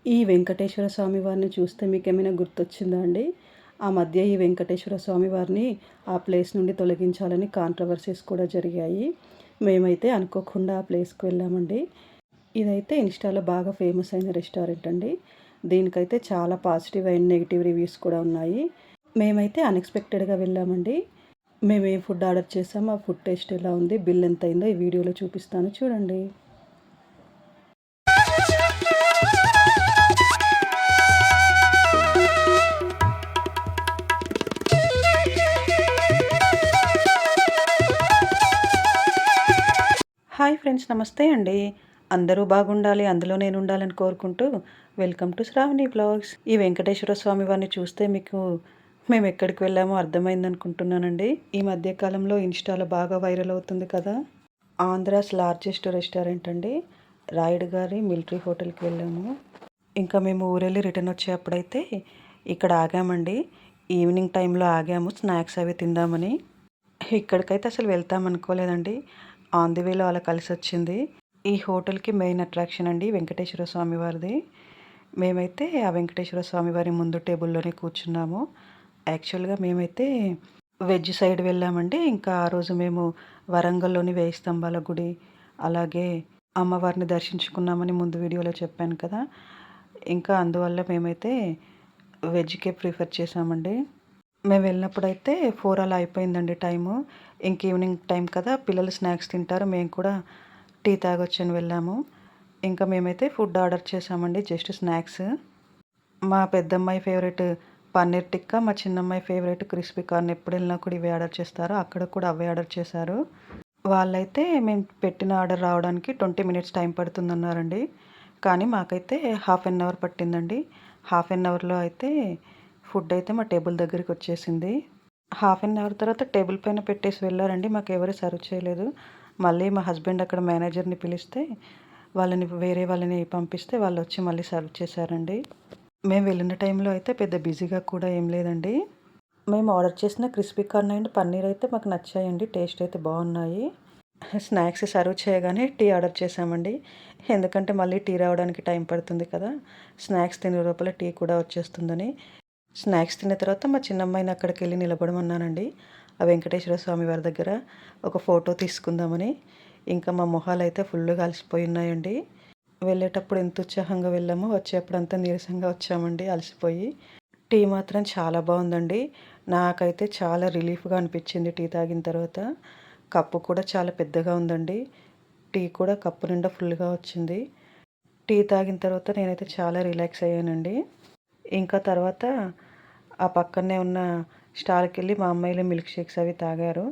ఈ వెంకటేశ్వర స్వామి వారిని చూస్తే మీకేమైనా గుర్తొచ్చిందా అండి? ఆ మధ్య ఈ వెంకటేశ్వర స్వామి వారిని ఆ ప్లేస్ నుండి తొలగించాలని కాంట్రవర్సీస్ కూడా జరిగాయి. మేమైతే అనుకోకుండా ఆ ప్లేస్‌కి వెళ్ళామండి. ఇదైతే ఇన్‌స్టాలో బాగా ఫేమస్ అయిన రెస్టారెంట్ అండి. దీనికైతే చాలా పాజిటివ్ అండ్ నెగెటివ్ రివ్యూస్ కూడా ఉన్నాయి. మేమైతే అన్‌ఎక్స్‌పెక్టెడ్‌గా వెళ్ళామండి. మేమేం ఫుడ్ ఆర్డర్ చేసామో ఆ ఫుడ్ టేస్ట్ ఎలా ఉంది, బిల్ ఎంత అయిందో ఈ వీడియోలో చూపిస్తాను చూడండి. హాయ్ ఫ్రెండ్స్, నమస్తే అండి. అందరూ బాగుండాలి, అందులో నేను ఉండాలని కోరుకుంటూ వెల్కమ్ టు శ్రావణి బ్లాగ్స్. ఈ వెంకటేశ్వర స్వామి వారిని చూస్తే మీకు మేము ఎక్కడికి వెళ్ళామో అర్థమైందనుకుంటున్నానండి. ఈ మధ్య కాలంలో ఇన్‌స్టాలో బాగా వైరల్ అవుతుంది కదా! ఆంధ్రాస్ లార్జెస్ట్ రెస్టారెంట్ అండి. రాయుడు గారి మిలిటరీ హోటల్‌కి వెళ్ళాము. ఇంకా మేము ఊరెళ్ళి రిటర్న్ వచ్చేప్పుడైతే ఇక్కడ ఆగామండి. ఈవినింగ్ టైంలో ఆగాము స్నాక్స్ అవి తిందామని. ఇక్కడికైతే అసలు వెళ్తామనుకోలేదండి. ఆన్ ది వేలో అలా కలిసొచ్చింది. ఈ హోటల్‌కి మెయిన్ అట్రాక్షన్ అండి వెంకటేశ్వర స్వామి వారిది. మేమైతే ఆ వెంకటేశ్వర స్వామి వారి ముందు టేబుల్లోనే కూర్చున్నాము. యాక్చువల్‌గా మేమైతే వెజ్ సైడ్ వెళ్ళామండి. ఇంకా ఆ రోజు మేము వరంగల్‌లోని వేయి స్తంభాల గుడి, అలాగే అమ్మవారిని దర్శించుకున్నామని ముందు వీడియోలో చెప్పాను కదా! ఇంకా అందువల్ల మేమైతే వెజ్‌కే ప్రిఫర్ చేశామండి. మేము వెళ్ళినప్పుడైతే 4 అలా అయిపోయిందండి టైము. ఇంక ఈవినింగ్ టైం కదా! పిల్లలు స్నాక్స్ తింటారు. మేము కూడా టీ తాగొచ్చని వెళ్ళాము. ఇంకా మేమైతే ఫుడ్ ఆర్డర్ చేశామండి. Just snacks. మా పెద్దమ్మాయి ఫేవరెట్ పన్నీర్ టిక్కా, మా చిన్నమ్మాయి ఫేవరెట్ క్రిస్పీ కార్న్. ఎప్పుడెళ్ళినా కూడా ఇవే ఆర్డర్ చేస్తారు. అక్కడ కూడా అవే ఆర్డర్ చేశారు. వాళ్ళైతే మేము పెట్టిన ఆర్డర్ రావడానికి 20 మినిట్స్ టైం పడుతుందన్నారండి. కానీ మాకైతే హాఫ్ అన్ అవర్ పట్టిందండి. హాఫ్ అన్ అవర్‌లో అయితే ఫుడ్ అయితే మా టేబుల్ దగ్గరికి వచ్చేసింది. హాఫ్ అన్ అవర్ తర్వాత టేబుల్ పైన పెట్టేసి వెళ్లారండి. మాకెవరు సర్వ్ చేయలేదు. మళ్ళీ మా హస్బెండ్ అక్కడ మేనేజర్‌ని పిలిస్తే వేరే వాళ్ళని పంపిస్తే వాళ్ళొచ్చి మళ్ళీ సర్వ్ చేశారండి. మేము వెళ్ళిన టైంలో అయితే పెద్ద బిజీగా కూడా ఏం లేదండి. మేము ఆర్డర్ చేసిన క్రిస్పీ కార్న్ అండ్ పన్నీర్ అయితే మాకు నచ్చాయండి. టేస్ట్ అయితే బాగున్నాయి. స్నాక్స్ సర్వ్ చేయగానే టీ ఆర్డర్ చేశామండి. ఎందుకంటే మళ్ళీ టీ రావడానికి టైం పడుతుంది కదా! స్నాక్స్ తినే లోపల టీ కూడా వచ్చేస్తుందని. స్నాక్స్ తిన్న తర్వాత మా చిన్నమ్మాయిని అక్కడికెళ్ళి నిలబడమన్నానండి. ఆ వెంకటేశ్వర స్వామి వారి దగ్గర ఒక ఫోటో తీసుకుందామని. ఇంకా మా మొహాలైతే ఫుల్లుగా అలసిపోయి ఉన్నాయండి. వెళ్ళేటప్పుడు ఎంత ఉత్సాహంగా వెళ్ళామో వచ్చేప్పుడంతా నీరసంగా వచ్చామండి అలసిపోయి. టీ మాత్రం చాలా బాగుందండి. నాకైతే చాలా రిలీఫ్‌గా అనిపించింది టీ తాగిన తర్వాత. కప్పు కూడా చాలా పెద్దగా ఉందండి. టీ కూడా కప్పు నిండా ఫుల్‌గా వచ్చింది. టీ తాగిన తర్వాత నేనైతే చాలా రిలాక్స్ అయ్యానండి. ఇంకా తర్వాత ఆ పక్కనే ఉన్న స్టాల్‌కెళ్ళి మా అమ్మాయిలు మిల్క్ షేక్స్ అవి తాగారు.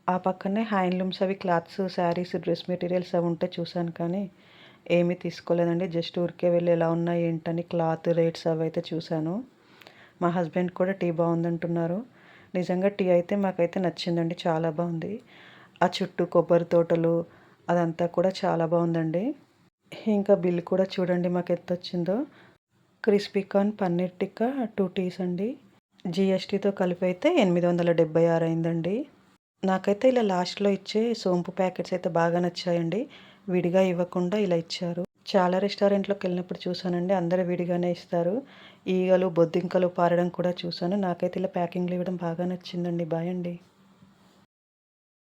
ఆ పక్కనే హ్యాండ్లూమ్స్ అవి క్లాత్స్, శారీస్, డ్రెస్ మెటీరియల్స్ అవి ఉంటే చూసాను కానీ ఏమీ తీసుకోలేదండి. జస్ట్ ఊరికే వెళ్ళి ఎలా ఉన్నాయి ఏంటని క్లాత్ రేట్స్ అవైతే చూసాను. మా హస్బెండ్ కూడా టీ బాగుందంటున్నారు. నిజంగా టీ అయితే మాకైతే నచ్చిందండి. చాలా బాగుంది. ఆ చుట్టూ కొబ్బరి తోటలు అదంతా కూడా చాలా బాగుందండి. ఇంకా బిల్ కూడా చూడండి మాకెంతొచ్చిందో. Crispy corn, paneer tikka, 2 teas అండి. జీఎస్టీతో కలిపి అయితే 876 అయిందండి. నాకైతే ఇలా లాస్ట్‌లో ఇచ్చే సోంపు ప్యాకెట్స్ అయితే బాగా నచ్చాయండి. విడిగా ఇవ్వకుండా ఇలా ఇచ్చారు. చాలా రెస్టారెంట్‌లోకెళ్ళినప్పుడు చూసానండి. అందరూ విడిగానే ఇస్తారు. ఈగలు, బొద్దింకలు పారడం కూడా చూసాను. నాకైతే ఇలా ప్యాకింగ్‌లో ఇవ్వడం బాగా నచ్చిందండి. బాయ్ అండి.